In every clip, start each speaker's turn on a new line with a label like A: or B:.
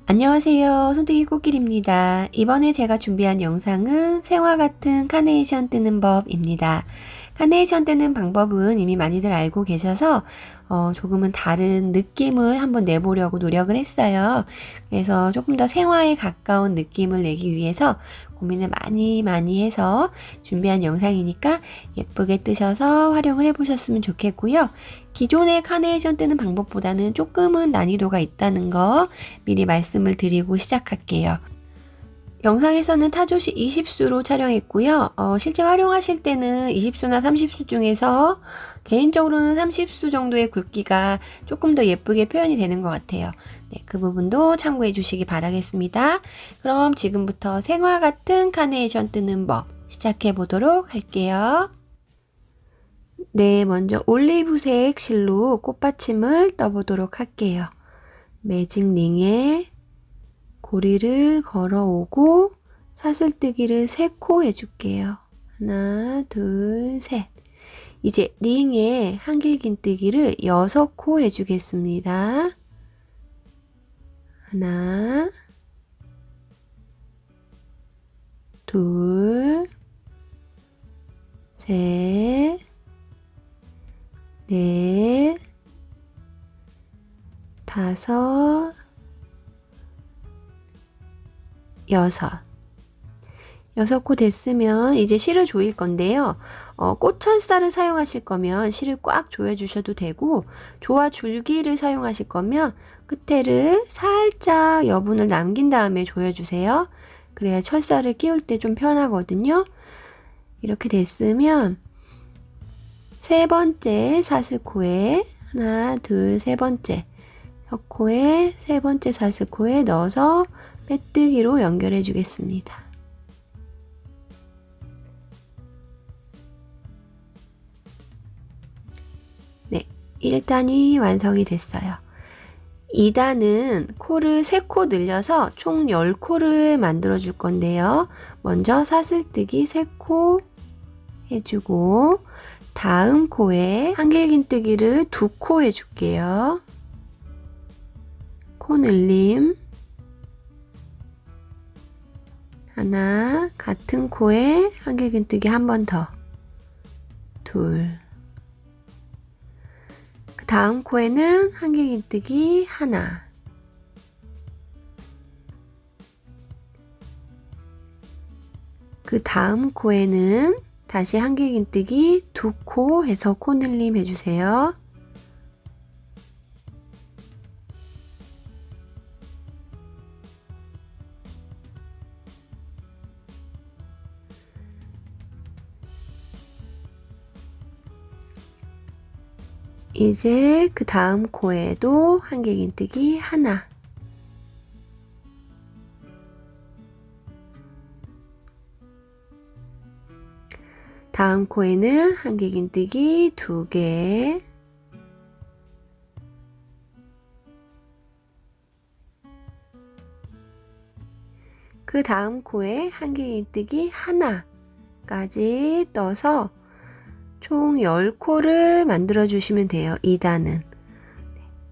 A: 안녕하세요. 손뜨기 꽃길입니다. 이번에 제가 준비한 영상은 새와 같은 카네이션 뜨는 법입니다. 카네이션 뜨는 방법은 이미 많이들 알고 계셔서 조금은 다른 느낌을 한번 내보려고 노력을 했어요. 그래서 조금 더 생화에 가까운 느낌을 내기 위해서 고민을 많이 해서 준비한 영상이니까 예쁘게 뜨셔서 활용을 해보셨으면 좋겠고요. 기존의 카네이션 뜨는 방법보다는 조금은 난이도가 있다는 거 미리 말씀을 드리고 시작할게요. 영상에서는 타조시 20수로 촬영했고요. 실제 활용하실 때는 20수나 30수 중에서 개인적으로는 30수 정도의 굵기가 조금 더 예쁘게 표현이 되는 것 같아요. 네, 그 부분도 참고해 주시기 바라겠습니다. 그럼 지금부터 생화 같은 카네이션 뜨는 법 시작해 보도록 할게요. 네, 먼저 올리브색 실로 꽃받침을 떠보도록 할게요. 매직 링에 고리를 걸어오고 사슬뜨기를 3코 해줄게요. 하나, 둘, 셋. 이제 링에 한길긴뜨기를 6코 해주겠습니다. 하나, 둘, 셋, 넷, 다섯, 여섯 코 됐으면 이제 실을 조일 건데요. 꽃철사를 사용하실 거면 실을 꽉 조여주셔도 되고, 조화 줄기를 사용하실 거면 끝에를 살짝 여분을 남긴 다음에 조여주세요. 그래야 철사를 끼울 때 좀 편하거든요. 이렇게 됐으면 세 번째 사슬코에 하나, 둘, 세 번째 석코에 세 번째 사슬코에 넣어서 빼뜨기로 연결해 주겠습니다. 네, 1단이 완성이 됐어요. 2단은 코를 3코 늘려서 총 10코를 만들어 줄 건데요. 먼저 사슬뜨기 3코 해주고 다음 코에 한길긴뜨기를 2코 해줄게요. 코 늘림 하나, 같은 코에 한길긴뜨기 한 번 더, 둘. 그 다음 코에는 한길긴뜨기 하나, 그 다음 코에는 다시 한길긴뜨기 2코 해서 코 늘림 해주세요. 이제 그 다음 코에도 한길긴뜨기 하나, 다음 코에는 한길긴뜨기 2개, 그 다음 코에 한길긴뜨기 하나까지 떠서 총 10코를 만들어 주시면 돼요. 2단은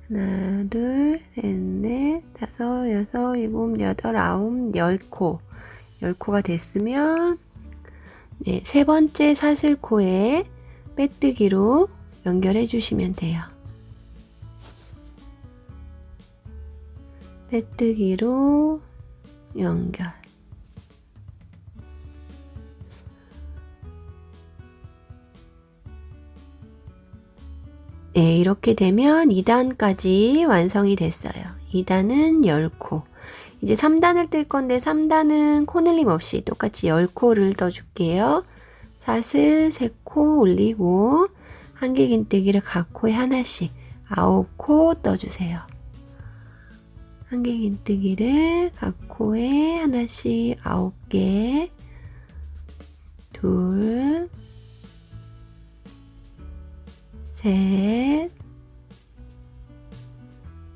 A: 하나, 둘, 셋, 넷, 다섯, 여섯, 일곱, 여덟, 아홉, 10코 10코가 됐으면 네, 세 번째 사슬코에 빼뜨기로 연결해 주시면 돼요. 빼뜨기로 연결. 네, 이렇게 되면 2단까지 완성이 됐어요. 2단은 10코. 이제 3단을 뜰 건데 3단은 코늘림 없이 똑같이 10코를 떠줄게요. 사슬 3코 올리고 한길긴뜨기를 각 코에 하나씩 9코 떠주세요. 한길긴뜨기를 각 코에 하나씩 9개, 둘, 셋,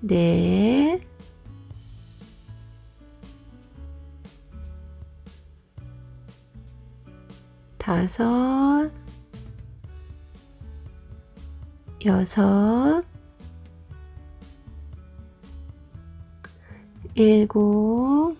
A: 넷, 다섯, 여섯, 일곱,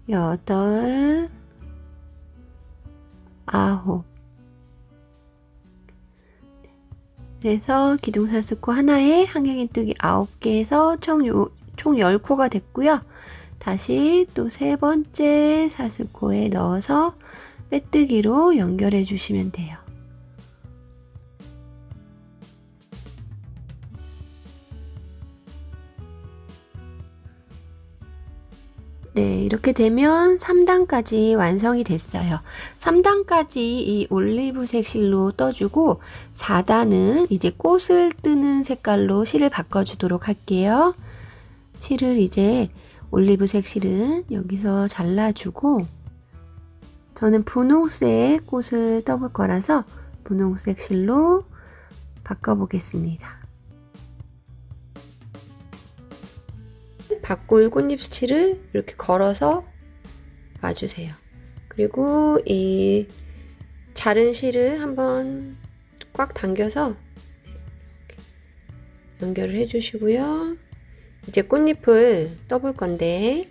A: 여덟, 아홉. 그래서 기둥사슬코 하나에 한길긴뜨기 9개에서 총 10코가 됐고요. 다시 또 세 번째 사슬코에 넣어서 빼뜨기로 연결해 주시면 돼요. 네, 이렇게 되면 3단까지 완성이 됐어요. 3단까지 이 올리브색 실로 떠주고 4단은 이제 꽃을 뜨는 색깔로 실을 바꿔주도록 할게요. 실을 이제 올리브색 실은 여기서 잘라주고 저는 분홍색 꽃을 떠볼 거라서 분홍색 실로 바꿔보겠습니다. 바꿀 꽃잎 실을 이렇게 걸어서 놔주세요. 그리고 이 자른 실을 한번 꽉 당겨서 이렇게 연결을 해주시고요. 이제 꽃잎을 떠볼 건데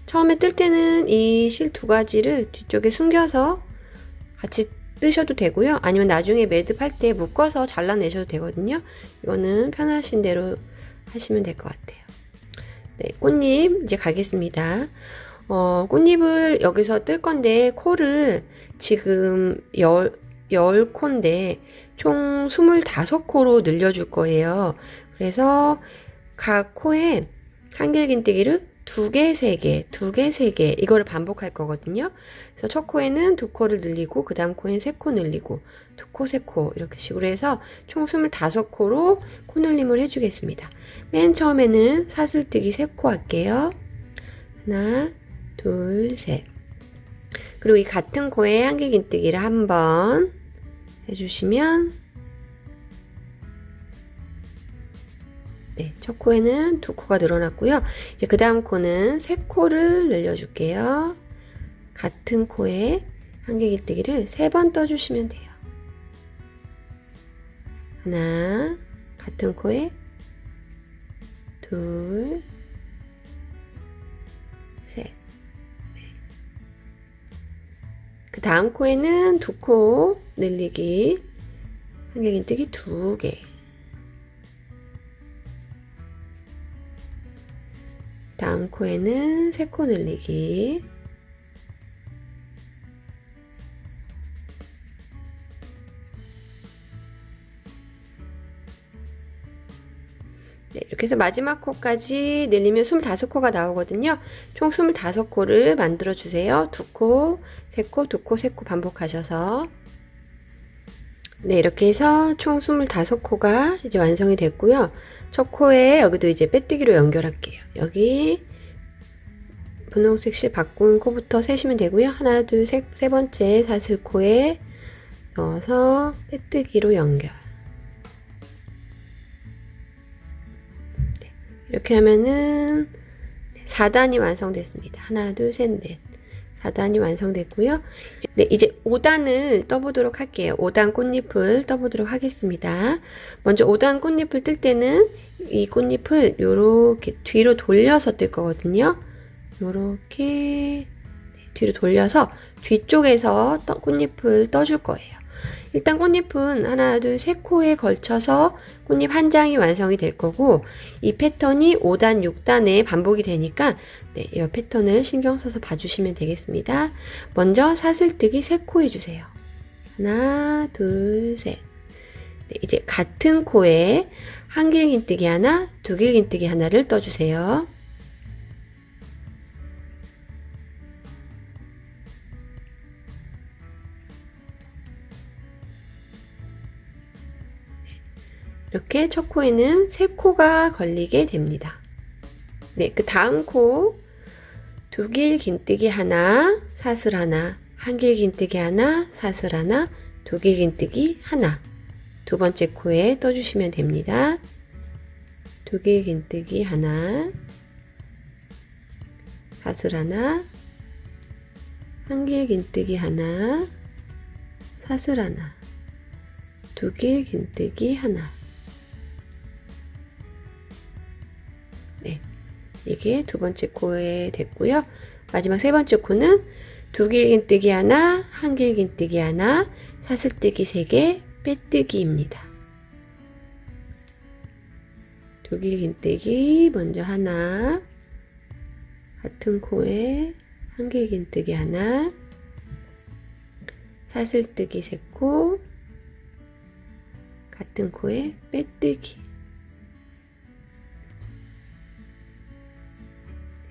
A: 처음에 뜰 때는 이 실 두 가지를 뒤쪽에 숨겨서 같이 뜨셔도 되고요. 아니면 나중에 매듭할 때 묶어서 잘라내셔도 되거든요. 이거는 편하신 대로 하시면 될 것 같아요. 네, 꽃잎 이제 가겠습니다. 꽃잎을 여기서 뜰 건데 코를 지금 10코인데 총 25코로 늘려줄 거예요. 그래서 각 코에 한길긴뜨기를 2개, 3개, 2개, 3개 이거를 반복할 거거든요. 그래서 첫 코에는 2코를 늘리고 그 다음 코에는 3코 늘리고 2코, 3코 이렇게 식으로 해서 총 25코로 코늘림을 해주겠습니다. 맨 처음에는 사슬뜨기 3코 할게요. 하나, 둘, 셋. 그리고 이 같은 코에 한길긴뜨기를 한번 해주시면 네, 첫 코에는 2코가 늘어났고요. 이제 그 다음 코는 3코를 늘려줄게요. 같은 코에 한길긴뜨기를 3번 떠주시면 돼요. 하나, 같은 코에 둘, 셋. 네. 그 다음 코에는 2코 늘리기, 한길긴뜨기 2개. 다음 코에는 3코 늘리기. 네, 이렇게 해서 마지막 코까지 늘리면 25코가 나오거든요. 총 25코를 만들어 주세요. 2코, 3코, 2코, 3코 반복하셔서. 네, 이렇게 해서 총 25코가 이제 완성이 됐고요. 첫 코에 여기도 이제 빼뜨기로 연결할게요. 여기 분홍색 실 바꾼 코부터 세시면 되고요. 하나, 둘, 셋, 세 번째 사슬코에 넣어서 빼뜨기로 연결. 네, 이렇게 하면은 4단이 완성됐습니다. 하나, 둘, 셋, 넷. 4단이 완성됐고요. 네, 이제 5단을 떠보도록 할게요. 5단 꽃잎을 떠보도록 하겠습니다. 먼저 5단 꽃잎을 뜰 때는 이 꽃잎을 요렇게 뒤로 돌려서 뜰 거거든요. 요렇게 뒤로 돌려서 뒤쪽에서 꽃잎을 떠줄 거예요. 일단 꽃잎은 하나, 둘, 세 코에 걸쳐서 꽃잎 한 장이 완성이 될 거고 이 패턴이 5단, 6단에 반복이 되니까 네, 이 패턴을 신경 써서 봐주시면 되겠습니다. 먼저 사슬뜨기 3코 해주세요. 하나, 둘, 셋. 네, 이제 같은 코에 한길긴뜨기 하나, 두길긴뜨기 하나를 떠주세요. 이렇게 첫 코에는 3코가 걸리게 됩니다. 네, 그 다음 코 두길긴뜨기 하나, 사슬 하나, 한길긴뜨기 하나, 사슬 하나, 두길긴뜨기 하나. 두 번째 코에 떠주시면 됩니다. 두길긴뜨기 하나, 사슬 하나, 한길 긴뜨기 하나, 사슬 하나, 두길 긴뜨기 하나. 네, 이게 두 번째 코에 됐고요. 마지막 세 번째 코는 두길 긴뜨기 하나, 한길 긴뜨기 하나, 사슬뜨기 3개, 빼뜨기입니다. 두길 긴뜨기 먼저 하나, 같은 코에 한길 긴뜨기 하나, 사슬뜨기 3코, 같은 코에 빼뜨기.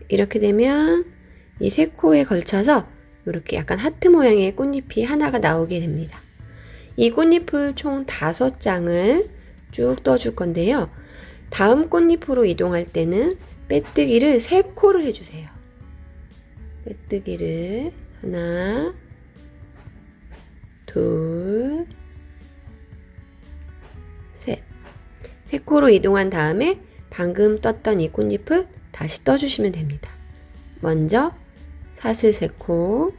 A: 이렇게 되면 이 3코에 걸쳐서 이렇게 약간 하트 모양의 꽃잎이 하나가 나오게 됩니다. 이 꽃잎을 총 5장을 쭉 떠줄 건데요. 다음 꽃잎으로 이동할 때는 빼뜨기를 3코를 해주세요. 빼뜨기를 하나, 둘, 셋. 3코로 이동한 다음에 방금 떴던 이 꽃잎을 다시 떠주시면 됩니다. 먼저 사슬 3코,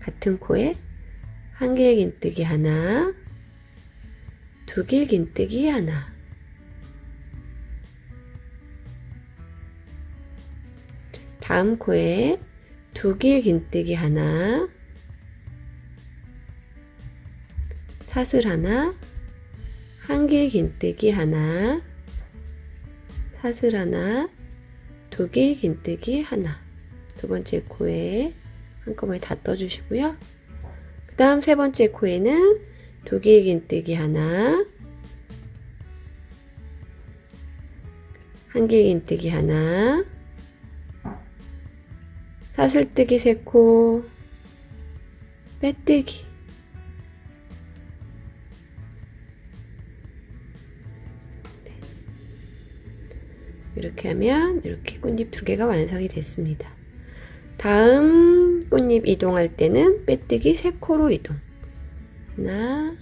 A: 같은 코에 한길 긴뜨기 하나, 두길 긴뜨기 하나, 다음 코에 두길 긴뜨기 하나, 사슬 하나, 한길 긴뜨기 하나, 사슬 하나, 두길 긴뜨기 하나. 두 번째 코에 한꺼번에 다 떠주시고요. 그 다음 세 번째 코에는 두길 긴뜨기 하나, 한길 긴뜨기 하나, 사슬뜨기 3코, 빼뜨기. 이렇게 하면 이렇게 꽃잎 2개가 완성이 됐습니다. 다음 꽃잎 이동할 때는 빼뜨기 3코로 이동. 하나,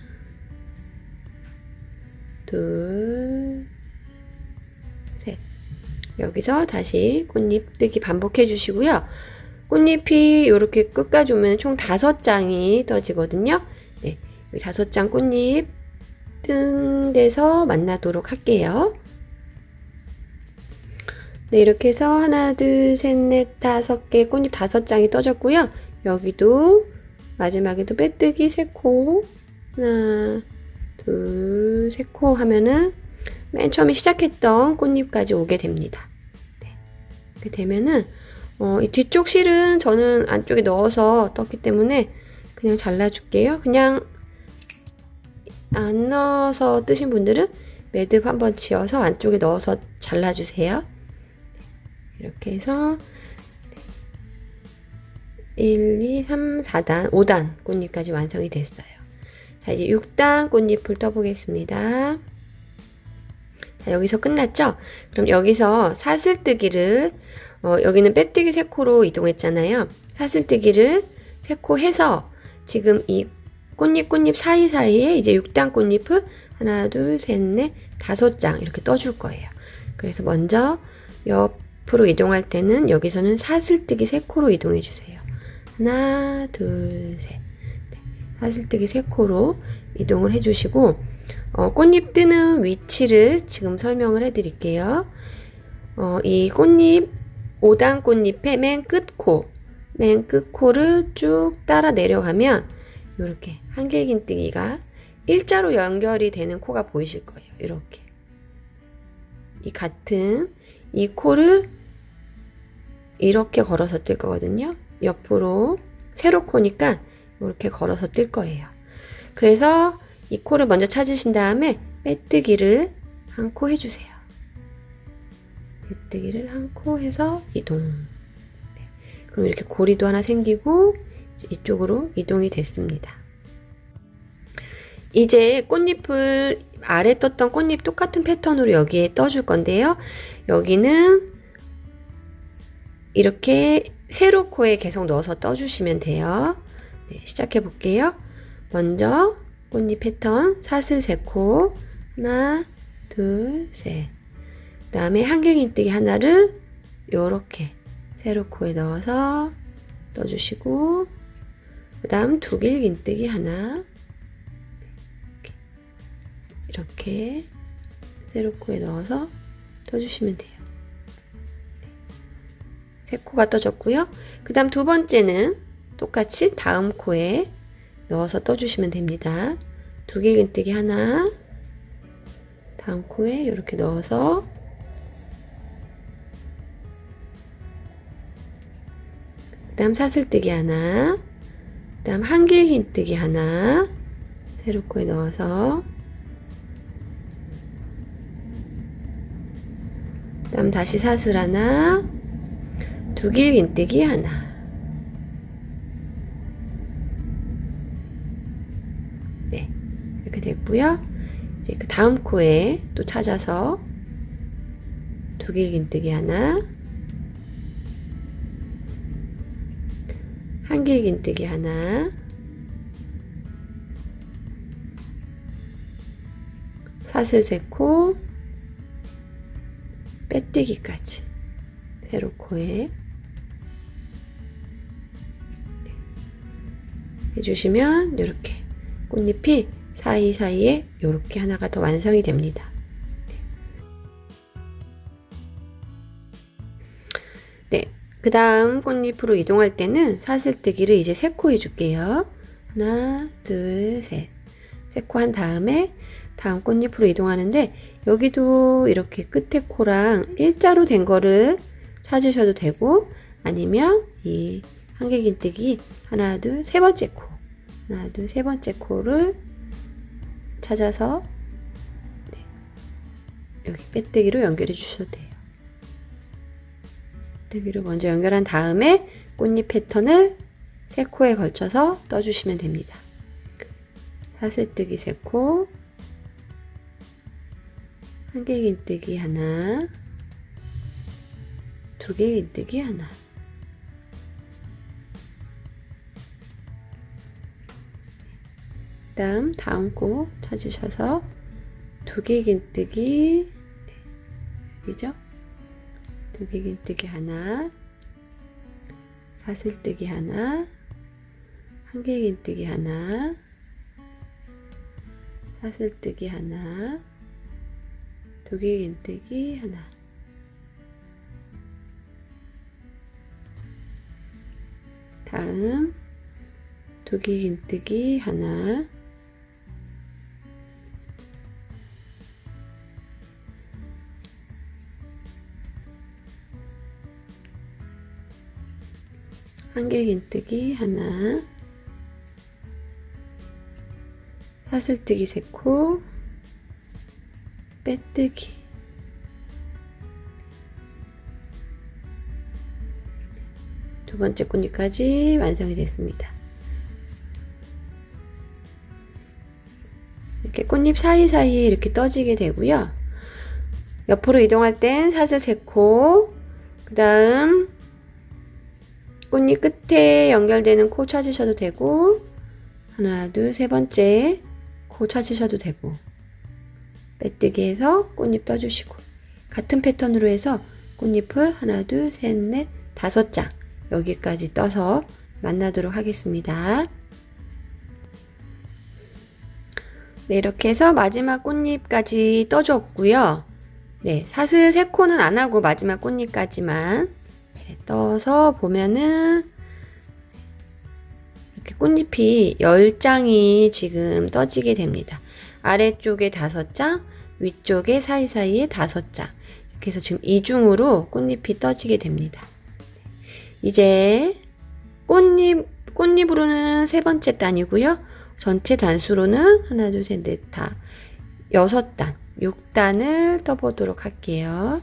A: 둘, 셋. 여기서 다시 꽃잎 뜨기 반복해 주시고요. 꽃잎이 이렇게 끝까지 오면 총 5장이 떠지거든요. 네, 5장 꽃잎 뜬 데서 만나도록 할게요. 네, 이렇게 해서 하나, 둘, 셋, 넷, 5개 꽃잎 5장이 떠졌고요. 여기도 마지막에도 빼뜨기 3코, 하나, 둘, 3코 하면은 맨 처음에 시작했던 꽃잎까지 오게 됩니다. 네, 이렇게 되면은 이 뒤쪽 실은 저는 안쪽에 넣어서 떴기 때문에 그냥 잘라줄게요. 그냥 안 넣어서 뜨신 분들은 매듭 한번 지어서 안쪽에 넣어서 잘라주세요. 이렇게 해서 1, 2, 3, 4단, 5단 꽃잎까지 완성이 됐어요. 자, 이제 6단 꽃잎을 떠보겠습니다. 자, 여기서 끝났죠? 그럼 여기서 사슬뜨기를 여기는 빼뜨기 3코로 이동했잖아요. 사슬뜨기를 3코 해서 지금 이 꽃잎 사이사이에 이제 6단 꽃잎을 하나, 둘, 셋, 넷, 5장 이렇게 떠줄 거예요. 그래서 먼저 옆으로 이동할 때는 여기서는 사슬뜨기 3코로 이동해 주세요. 하나, 둘, 셋. 네, 사슬뜨기 3코로 이동을 해 주시고 꽃잎 뜨는 위치를 지금 설명을 해 드릴게요. 이 꽃잎 5단 꽃잎의 맨 끝코를 쭉 따라 내려가면 이렇게 한길긴뜨기가 일자로 연결이 되는 코가 보이실 거예요. 이렇게 이 코를 이렇게 걸어서 뜰 거거든요. 옆으로 세로 코니까 이렇게 걸어서 뜰 거예요. 그래서 이 코를 먼저 찾으신 다음에 빼뜨기를 한 코 해주세요. 빼뜨기를 한 코 해서 이동. 네. 그럼 이렇게 고리도 하나 생기고 이쪽으로 이동이 됐습니다. 이제 꽃잎을 아래 떴던 꽃잎 똑같은 패턴으로 여기에 떠줄 건데요. 여기는 이렇게 세로 코에 계속 넣어서 떠주시면 돼요. 네, 시작해 볼게요. 먼저 꽃잎 패턴 사슬 3코 하나, 둘, 셋. 그 다음에 한길긴뜨기 하나를 요렇게 세로 코에 넣어서 떠주시고, 그 다음 두길긴뜨기 하나, 이렇게 세로 코에 넣어서 떠주시면 돼요. 세 코가 떠졌고요. 그 다음 두 번째는 똑같이 다음 코에 넣어서 떠주시면 됩니다. 두길긴뜨기 하나, 다음 코에 이렇게 넣어서 그 다음 사슬뜨기 하나, 그 다음 한길긴뜨기 하나, 세로 코에 넣어서 그 다음 다시 사슬 하나, 두길긴뜨기 하나, 네, 이렇게 됐고요. 이제 그 다음 코에 또 찾아서 두길긴뜨기 하나, 한길긴뜨기 하나, 사슬 세 코, 빼뜨기까지 세로 코에 해주시면 이렇게 꽃잎이 사이사이에 이렇게 하나가 더 완성이 됩니다. 네, 그 다음 꽃잎으로 이동할 때는 사슬뜨기를 이제 3코 해줄게요. 하나, 둘, 셋. 3코 한 다음에 다음 꽃잎으로 이동하는데 여기도 이렇게 끝에 코랑 일자로 된 거를 찾으셔도 되고, 아니면 이 한길긴뜨기 하나, 둘, 세 번째 코, 하나, 둘, 세 번째 코를 찾아서 여기 빼뜨기로 연결해 주셔도 돼요. 빼뜨기로 먼저 연결한 다음에 꽃잎 패턴을 3코에 걸쳐서 떠주시면 됩니다. 사슬뜨기 3코, 한길긴뜨기 하나, 두길긴뜨기 하나, 그 다음 코 찾으셔서 두길긴뜨기, 여기죠? 두길긴뜨기 하나, 사슬뜨기 하나, 한길긴뜨기 하나, 사슬뜨기 하나, 두길긴뜨기 하나, 다음 두길긴뜨기 하나, 한길긴뜨기 하나, 사슬뜨기 3코, 빼뜨기, 두 번째 꽃잎까지 완성이 됐습니다. 이렇게 꽃잎 사이사이에 이렇게 떠지게 되고요. 옆으로 이동할 땐 사슬 3코, 그 다음 꽃잎 끝에 연결되는 코 찾으셔도 되고, 하나, 둘, 세 번째 코 찾으셔도 되고, 빼뜨기 해서 꽃잎 떠주시고, 같은 패턴으로 해서 꽃잎을 하나, 둘, 셋, 넷, 5장 여기까지 떠서 만나도록 하겠습니다. 네, 이렇게 해서 마지막 꽃잎까지 떠줬고요. 네, 사슬 3코는 안 하고 마지막 꽃잎까지만 떠서 보면은 이렇게 꽃잎이 10장이 지금 떠지게 됩니다. 아래쪽에 5장, 위쪽에 사이사이에 5장. 이렇게 해서 지금 이중으로 꽃잎이 떠지게 됩니다. 이제 꽃잎으로는 3번째 단이고요. 전체 단수로는 하나, 둘, 셋, 넷, 다 6단, 6단을 떠보도록 할게요.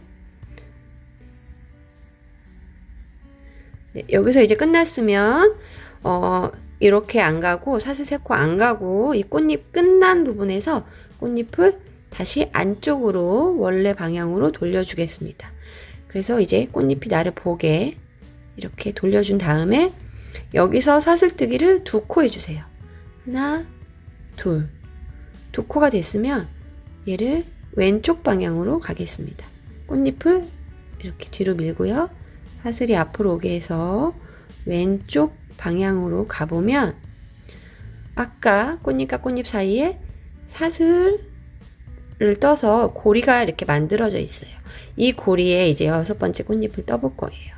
A: 네, 여기서 이제 끝났으면 이렇게 안 가고, 사슬 3코 안 가고, 이 꽃잎 끝난 부분에서 꽃잎을 다시 안쪽으로 원래 방향으로 돌려주겠습니다. 그래서 이제 꽃잎이 나를 보게 이렇게 돌려준 다음에 여기서 사슬뜨기를 2코 해주세요. 하나, 둘. 2코가 됐으면 얘를 왼쪽 방향으로 가겠습니다. 꽃잎을 이렇게 뒤로 밀고요. 사슬이 앞으로 오게 해서 왼쪽 방향으로 가보면 아까 꽃잎과 꽃잎 사이에 사슬을 떠서 고리가 이렇게 만들어져 있어요. 이 고리에 이제 6번째 꽃잎을 떠볼 거예요.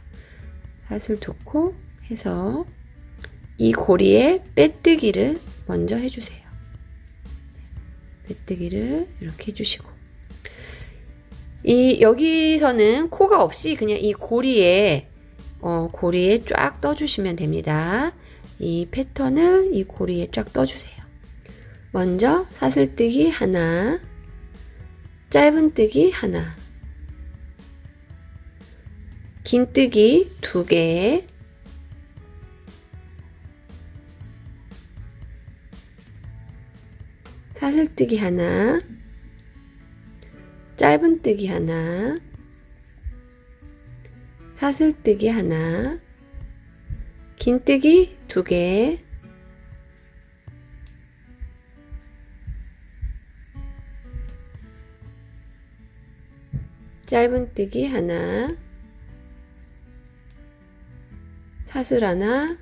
A: 사슬 2코 해서 이 고리에 빼뜨기를 먼저 해주세요. 빼뜨기를 이렇게 해주시고, 여기서는 코가 없이 그냥 이 고리에 쫙 떠주시면 됩니다. 이 패턴을 이 고리에 쫙 떠주세요. 먼저 사슬뜨기 하나, 짧은뜨기 하나, 긴뜨기 2개, 사슬뜨기 하나, 짧은뜨기 하나, 사슬뜨기 하나, 긴뜨기 2개, 짧은뜨기 하나, 사슬 하나,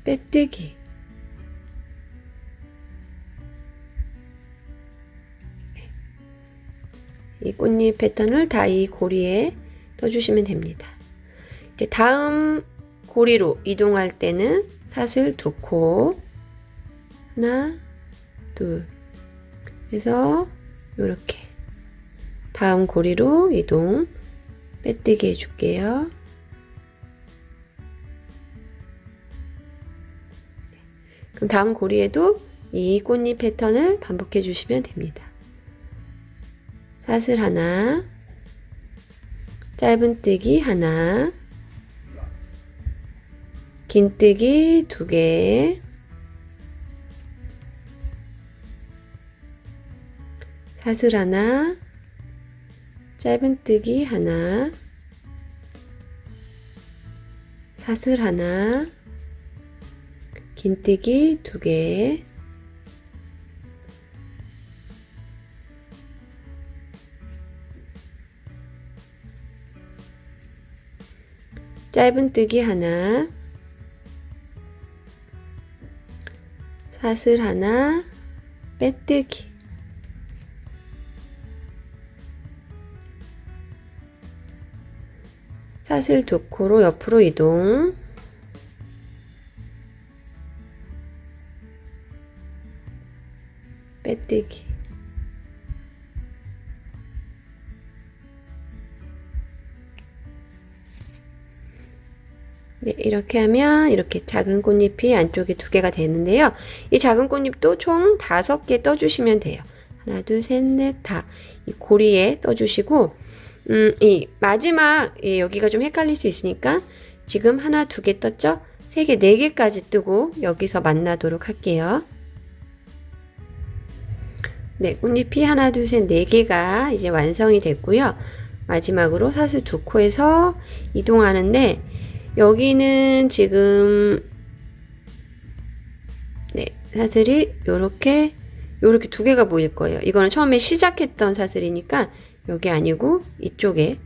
A: 빼뜨기. 이 꽃잎 패턴을 다 이 고리에 떠주시면 됩니다. 이제 다음 고리로 이동할 때는 사슬 2코, 하나, 둘 해서 이렇게 다음 고리로 이동, 빼뜨기 해줄게요. 그럼 다음 고리에도 이 꽃잎 패턴을 반복해 주시면 됩니다. 사슬 하나, 짧은뜨기 하나, 긴뜨기 2개, 사슬 하나, 짧은뜨기 하나, 사슬 하나, 긴뜨기 2개, 짧은뜨기 하나, 사슬 하나, 빼뜨기. 사슬 2코로 옆으로 이동, 빼뜨기. 네, 이렇게 하면 이렇게 작은 꽃잎이 안쪽에 2개가 되는데요. 이 작은 꽃잎도 총 5개 떠주시면 돼요. 하나, 둘, 셋, 넷, 다. 이 고리에 떠주시고, 이 마지막, 여기가 좀 헷갈릴 수 있으니까 지금 하나, 2개 떴죠? 3개, 4개까지 뜨고 여기서 만나도록 할게요. 네, 꽃잎이 하나, 둘, 셋, 4개가 이제 완성이 됐고요. 마지막으로 사슬 2코에서 이동하는데, 여기는 지금 네, 사슬이 요렇게 2개가 보일 거예요. 이거는 처음에 시작했던 사슬이니까 여기 아니고 이쪽에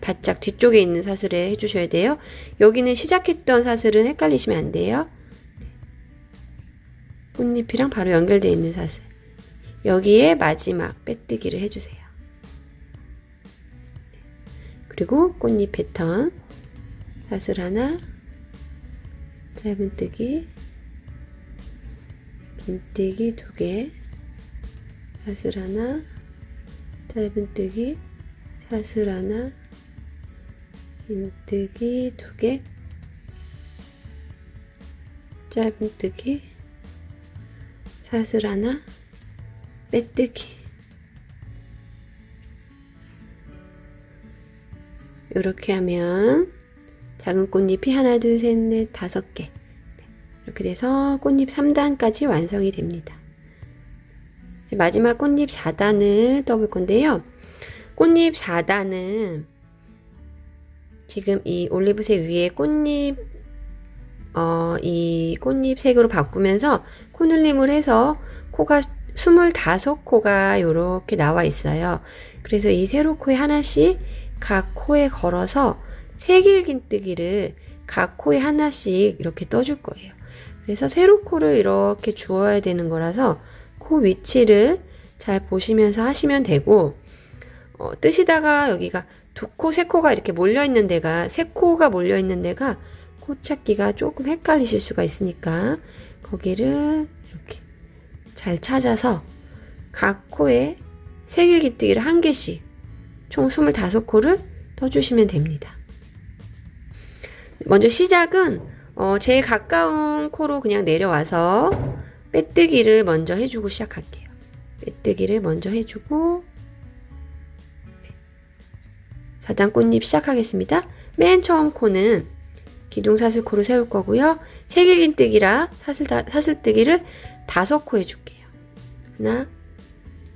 A: 바짝 뒤쪽에 있는 사슬을 해주셔야 돼요. 여기는 시작했던 사슬은 헷갈리시면 안 돼요. 꽃잎이랑 바로 연결되어 있는 사슬. 여기에 마지막 빼뜨기를 해주세요. 그리고 꽃잎 패턴. 사슬 하나, 짧은뜨기, 긴뜨기 2개, 사슬 하나, 짧은뜨기, 사슬 하나, 긴뜨기 2개, 짧은뜨기, 사슬 하나, 빼뜨기. 이렇게 하면 작은 꽃잎이 하나, 둘, 셋, 넷, 5개. 이렇게 돼서 꽃잎 3단까지 완성이 됩니다. 이제 마지막 꽃잎 4단을 떠볼 건데요. 꽃잎 4단은 지금 이 올리브색 위에 꽃잎, 이 꽃잎 색으로 바꾸면서 코늘림을 해서 코가 25코가 이렇게 나와 있어요. 그래서 이 세로 코에 하나씩 각 코에 걸어서 새길긴뜨기를 각 코에 하나씩 이렇게 떠줄 거예요. 그래서 세로 코를 이렇게 주어야 되는 거라서 코 위치를 잘 보시면서 하시면 되고, 뜨시다가 여기가 두 코, 세 코가 이렇게 몰려있는 데가, 세 코가 몰려있는 데가 코 찾기가 조금 헷갈리실 수가 있으니까 거기를 이렇게 잘 찾아서 각 코에 새길긴뜨기를 한 개씩 총 25코를 떠주시면 됩니다. 먼저 시작은 제일 가까운 코로 그냥 내려와서 빼뜨기를 먼저 해주고 시작할게요. 빼뜨기를 먼저 해주고 4단 꽃잎 시작하겠습니다. 맨 처음 코는 기둥사슬코를 세울 거고요. 새길긴뜨기라 사슬뜨기를 5코 해줄게요. 하나,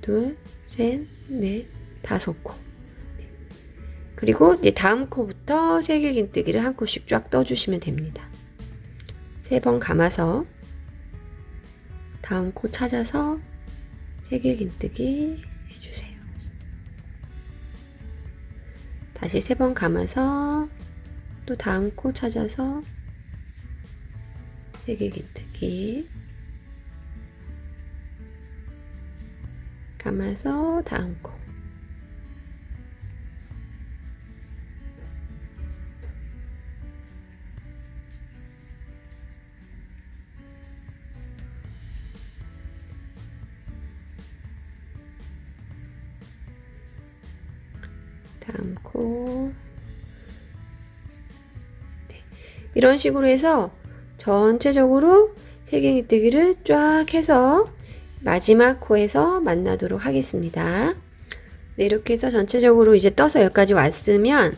A: 둘, 셋, 넷, 5코. 그리고 이제 다음 코부터 새길긴뜨기를 한 코씩 쫙 떠주시면 됩니다. 3번 감아서 다음 코 찾아서 새길긴뜨기 해주세요. 다시 3번 감아서 또 다음 코 찾아서 새길긴뜨기 감아서 다음 코 다음 코 네. 이런 식으로 해서 전체적으로 새길긴뜨기를 쫙 해서 마지막 코에서 만나도록 하겠습니다. 네, 이렇게 해서 전체적으로 이제 떠서 여기까지 왔으면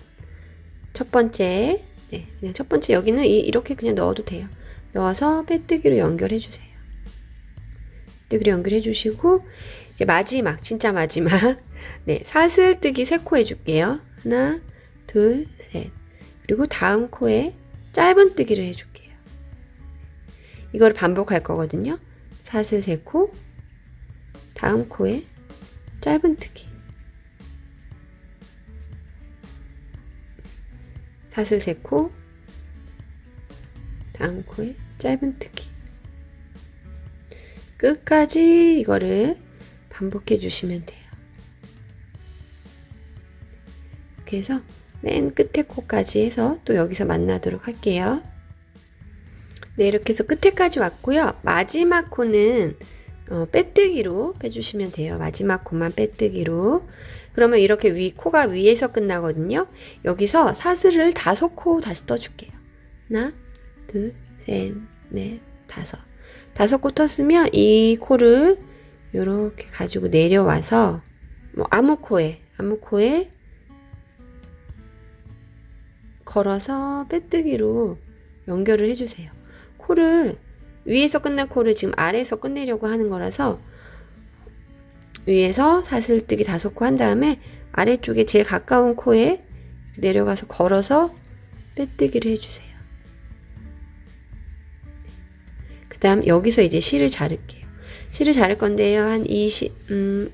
A: 첫 번째, 네, 그냥 첫 번째 여기는 이렇게 그냥 넣어도 돼요. 넣어서 빼뜨기로 연결해 주세요. 빼뜨기로 연결해 주시고 이제 마지막, 진짜 마지막 네, 사슬뜨기 3코 해줄게요. 하나, 둘, 셋. 그리고 다음 코에 짧은 뜨기를 해줄게요. 이걸 반복할 거거든요. 사슬 3코, 다음 코에 짧은 뜨기, 사슬 3코, 다음 코에 짧은 뜨기. 끝까지 이거를 반복해 주시면 돼요. 이렇게 해서 맨 끝에 코까지 해서 또 여기서 만나도록 할게요. 네, 이렇게 해서 끝에까지 왔고요. 마지막 코는 빼뜨기로 빼주시면 돼요. 마지막 코만 빼뜨기로. 그러면 이렇게 코가 위에서 끝나거든요. 여기서 사슬을 5코 다시 떠줄게요. 하나, 둘, 셋, 넷, 5. 5코 떴으면 이 코를 이렇게 가지고 내려와서 아무 코에 걸어서 빼뜨기로 연결을 해주세요. 코를 위에서 끝난 코를 지금 아래에서 끝내려고 하는 거라서 위에서 사슬뜨기 5코 한 다음에 아래쪽에 제일 가까운 코에 내려가서 걸어서 빼뜨기를 해주세요. 그 다음 여기서 이제 실을 자를게요. 실을 자를 건데요. 한 25cm,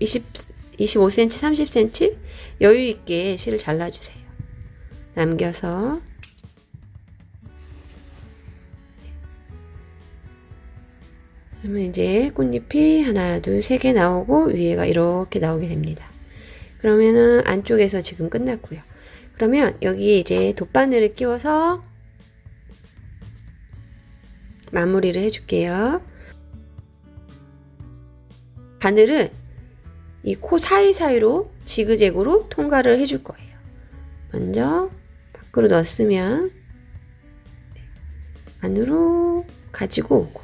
A: 30cm 여유 있게 실을 잘라주세요. 남겨서 그러면 이제 꽃잎이 하나, 둘, 3개 나오고 위에가 이렇게 나오게 됩니다. 그러면은 안쪽에서 지금 끝났고요. 그러면 여기에 이제 돗바늘을 끼워서 마무리를 해줄게요. 바늘을 이 코 사이사이로 지그재그로 통과를 해줄 거예요. 먼저 밖으로 넣었으면 안으로 가지고 오고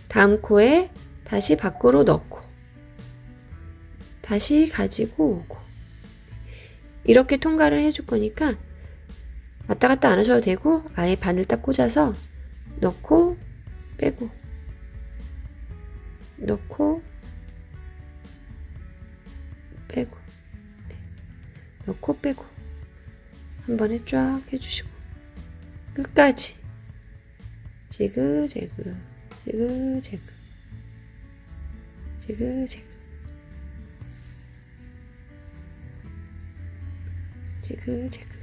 A: 다음 코에 다시 밖으로 넣고 다시 가지고 오고 이렇게 통과를 해줄 거니까 왔다 갔다 안 하셔도 되고 아예 바늘 딱 꽂아서 넣고 빼고 넣고 빼고 넣고 빼고 한 번에 쫙 해주시고 끝까지 지그재그 지그재그 지그재그 지그재그.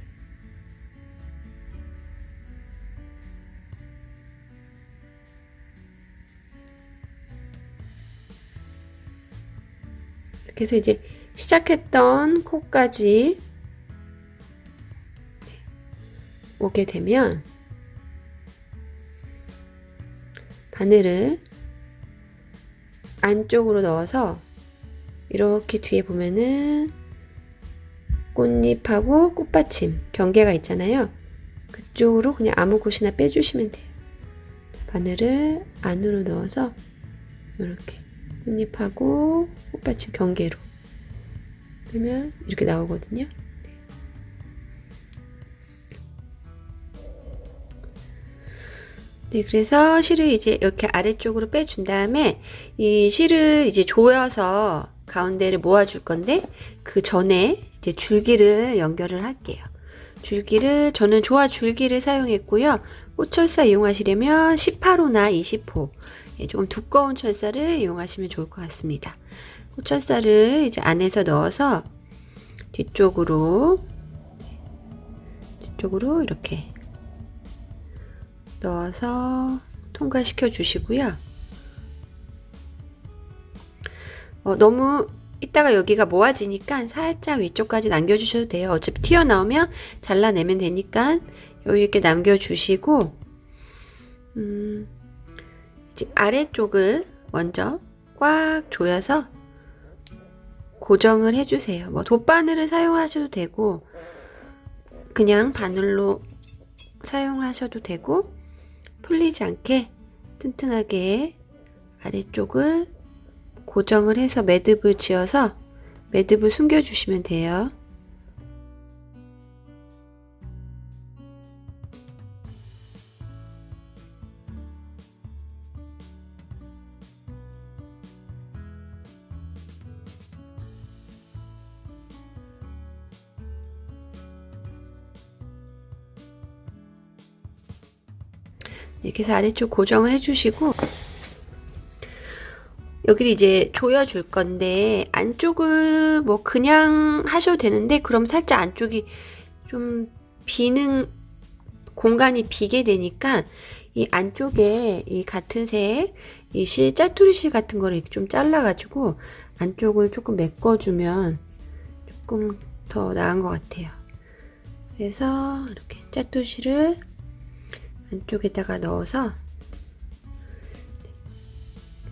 A: 이렇게 해서 이제 시작했던 코까지 오게 되면 바늘을 안쪽으로 넣어서 이렇게 뒤에 보면은 꽃잎하고 꽃받침 경계가 있잖아요. 그쪽으로 그냥 아무 곳이나 빼주시면 돼요. 바늘을 안으로 넣어서 이렇게 꽃잎하고 꽃받침 경계로 빼면 이렇게 나오거든요. 네, 그래서 실을 이제 이렇게 아래쪽으로 빼준 다음에 이 실을 이제 조여서 가운데를 모아줄 건데 그 전에 이제 줄기를 연결을 할게요. 줄기를 저는 조화 줄기를 사용했고요. 꽃철사 이용하시려면 18호나 20호 조금 두꺼운 철사를 이용하시면 좋을 것 같습니다. 꽃철사를 이제 안에서 넣어서 뒤쪽으로 이렇게 넣어서 통과시켜 주시고요. 너무 이따가 여기가 모아지니까 살짝 위쪽까지 남겨주셔도 돼요. 어차피 튀어나오면 잘라내면 되니까 여유 있게 남겨주시고 이제 아래쪽을 먼저 꽉 조여서 고정을 해주세요. 뭐 돗바늘을 사용하셔도 되고 그냥 바늘로 사용하셔도 되고 풀리지 않게 튼튼하게 아래쪽을 고정을 해서 매듭을 지어서 매듭을 숨겨주시면 돼요. 이렇게 해서 아래쪽 고정을 해주시고 여기를 이제 조여줄 건데 안쪽을 뭐 그냥 하셔도 되는데 그럼 살짝 안쪽이 좀 비는 공간이 비게 되니까 이 안쪽에 이 같은 색 이 실 짜투리 실 같은 거를 이렇게 좀 잘라가지고 안쪽을 조금 메꿔주면 조금 더 나은 것 같아요. 그래서 이렇게 짜투리 실을 안쪽에다가 넣어서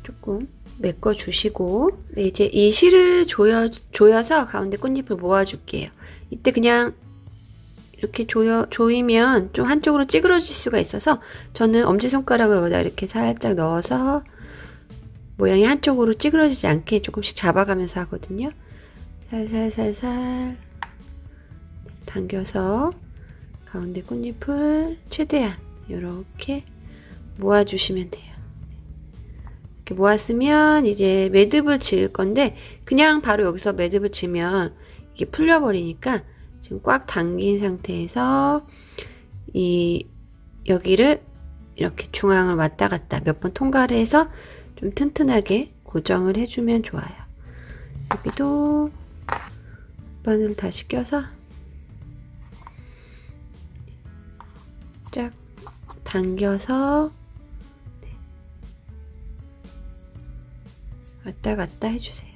A: 조금 메꿔 주시고 이제 이 실을 조여서 가운데 꽃잎을 모아 줄게요. 이때 그냥 이렇게 조이면 좀 한쪽으로 찌그러질 수가 있어서 저는 엄지손가락을 여기다 이렇게 살짝 넣어서 모양이 한쪽으로 찌그러지지 않게 조금씩 잡아가면서 하거든요. 살살살살 당겨서 가운데 꽃잎을 최대한 이렇게 모아주시면 돼요. 이렇게 모았으면 이제 매듭을 지을 건데 그냥 바로 여기서 매듭을 지면 이게 풀려버리니까 지금 꽉 당긴 상태에서 여기를 이렇게 중앙을 왔다 갔다 몇 번 통과를 해서 좀 튼튼하게 고정을 해주면 좋아요. 여기도 바늘 다시 껴서 쫙 당겨서 왔다 갔다 해주세요.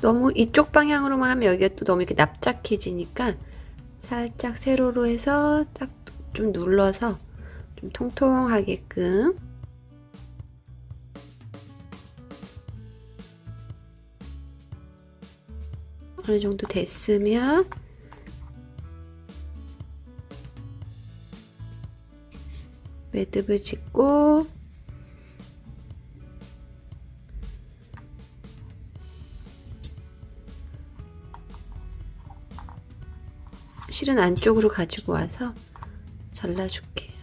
A: 너무 이쪽 방향으로만 하면 여기가 또 너무 이렇게 납작해지니까 살짝 세로로 해서 딱 좀 눌러서 좀 통통하게끔 어느 정도 됐으면 매듭을 짓고 실은 안쪽으로 가지고 와서 잘라줄게요.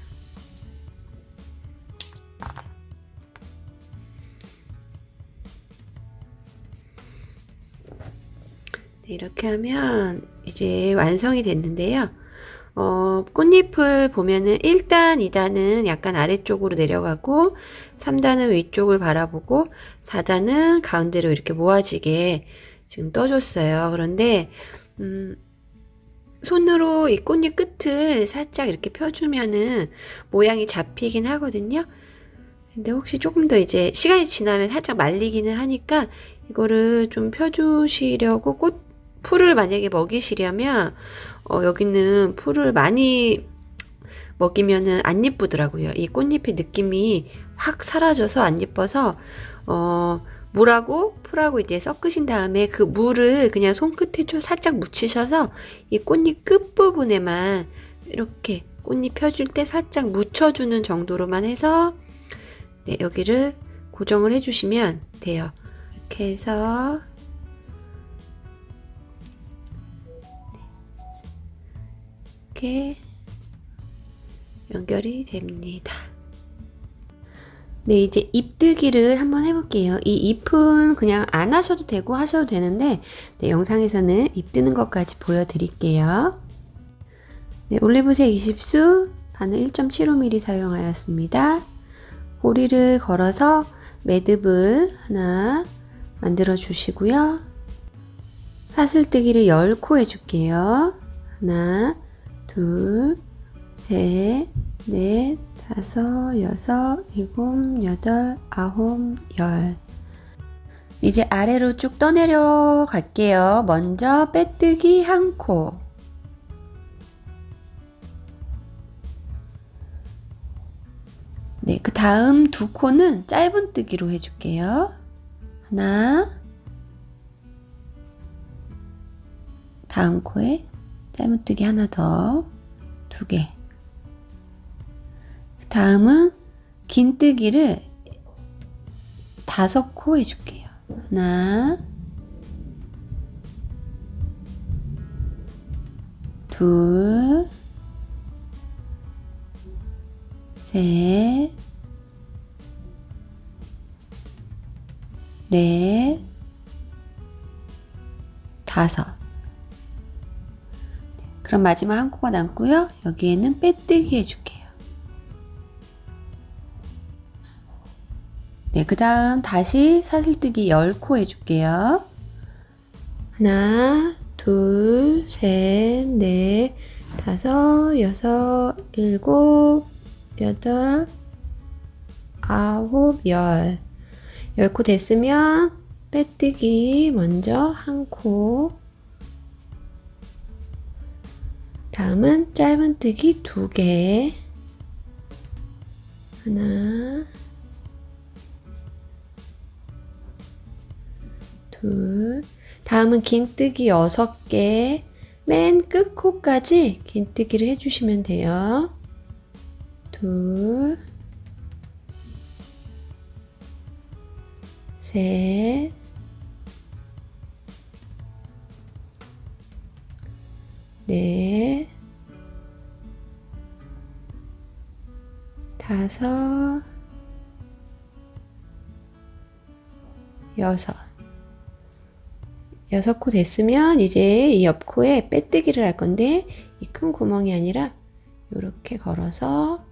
A: 네, 이렇게 하면 이제 완성이 됐는데요. 꽃잎을 보면은 1단, 2단은 약간 아래쪽으로 내려가고 3단은 위쪽을 바라보고 4단은 가운데로 이렇게 모아지게 지금 떠줬어요. 그런데 손으로 이 꽃잎 끝을 살짝 이렇게 펴주면은 모양이 잡히긴 하거든요. 근데 혹시 조금 더 이제 시간이 지나면 살짝 말리기는 하니까 이거를 좀 펴주시려고 풀을 만약에 먹이시려면 여기는 풀을 많이 먹이면은 안 예쁘더라고요. 이 꽃잎의 느낌이 확 사라져서 안 예뻐서 물하고 풀하고 이제 섞으신 다음에 그 물을 그냥 손끝에 좀 살짝 묻히셔서 이 꽃잎 끝부분에만 이렇게 꽃잎 펴줄 때 살짝 묻혀주는 정도로만 해서 네, 여기를 고정을 해주시면 돼요. 이렇게 해서 이렇게 연결이 됩니다. 네, 이제 잎뜨기를 한번 해볼게요. 이 잎은 그냥 안 하셔도 되고 하셔도 되는데 네, 영상에서는 잎 뜨는 것까지 보여드릴게요. 네, 올리브색 20수, 바늘 1.75mm 사용하였습니다. 고리를 걸어서 매듭을 하나 만들어 주시고요. 사슬뜨기를 10코 해줄게요. 하나, 둘, 셋, 넷, 다섯, 여섯, 일곱, 여덟, 아홉, 열. 이제 아래로 쭉 떠내려 갈게요. 먼저 빼뜨기 한 코. 네, 그 다음 두 코는 짧은 뜨기로 해줄게요. 하나, 다음 코에 짧은뜨기 하나 더, 2개. 다음은 긴뜨기를 5코 해줄게요. 하나, 둘, 셋, 넷, 다섯. 그럼 마지막 한 코가 남고요. 여기에는 빼뜨기 해줄게요. 네, 그 다음 다시 사슬뜨기 10코 해줄게요. 하나, 둘, 셋, 넷, 다섯, 여섯, 일곱, 여덟, 아홉, 열. 10코 됐으면 빼뜨기 먼저 한 코. 다음은 짧은뜨기 2개. 하나, 둘. 다음은 긴뜨기 6개. 맨 끝코까지 긴뜨기를 해주시면 돼요. 둘, 셋, 넷, 다섯, 여섯. 6코 됐으면 이제 이 옆코에 빼뜨기를 할 건데 이 큰 구멍이 아니라 이렇게 걸어서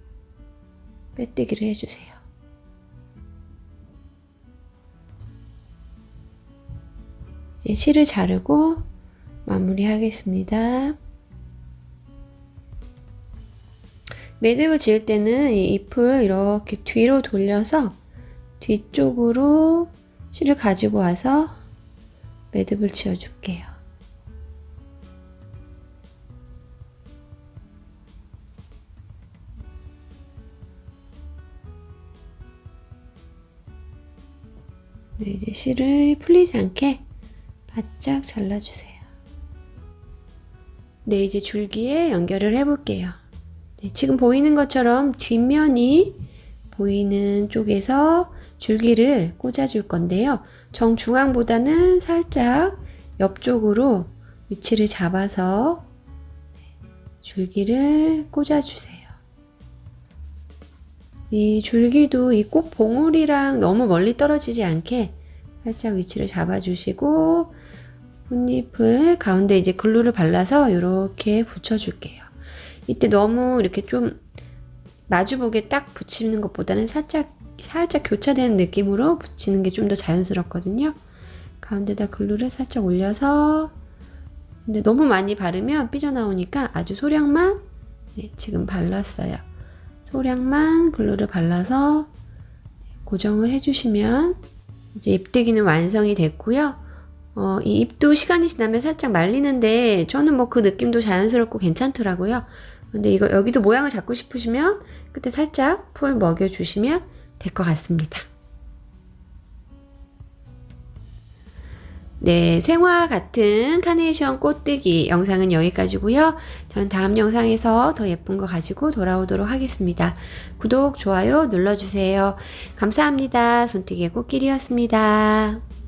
A: 빼뜨기를 해주세요. 이제 실을 자르고 마무리하겠습니다. 매듭을 지을 때는 이 잎을 이렇게 뒤로 돌려서 뒤쪽으로 실을 가지고 와서 매듭을 지어줄게요. 네, 이제 실을 풀리지 않게 바짝 잘라주세요. 네, 이제 줄기에 연결을 해볼게요. 네, 지금 보이는 것처럼 뒷면이 보이는 쪽에서 줄기를 꽂아줄 건데요. 정중앙보다는 살짝 옆쪽으로 위치를 잡아서 줄기를 꽂아주세요. 이 줄기도 이 꽃 봉우리랑 너무 멀리 떨어지지 않게 살짝 위치를 잡아주시고 꽃잎을 가운데 이제 글루를 발라서 이렇게 붙여줄게요. 이때 너무 이렇게 좀 마주보게 딱 붙이는 것보다는 살짝 교차되는 느낌으로 붙이는 게 좀 더 자연스럽거든요. 가운데다 글루를 살짝 올려서, 근데 너무 많이 바르면 삐져나오니까 아주 소량만, 네, 지금 발랐어요. 소량만 글루를 발라서 고정을 해주시면 이제 잎대기는 완성이 됐고요. 이 잎도 시간이 지나면 살짝 말리는데 저는 뭐 그 느낌도 자연스럽고 괜찮더라고요. 근데 이거 여기도 모양을 잡고 싶으시면 그때 살짝 풀 먹여주시면 될 것 같습니다. 네, 생화 같은 카네이션 꽃뜨기 영상은 여기까지고요. 저는 다음 영상에서 더 예쁜 거 가지고 돌아오도록 하겠습니다. 구독, 좋아요 눌러주세요. 감사합니다. 손뜨기의 꽃길이었습니다.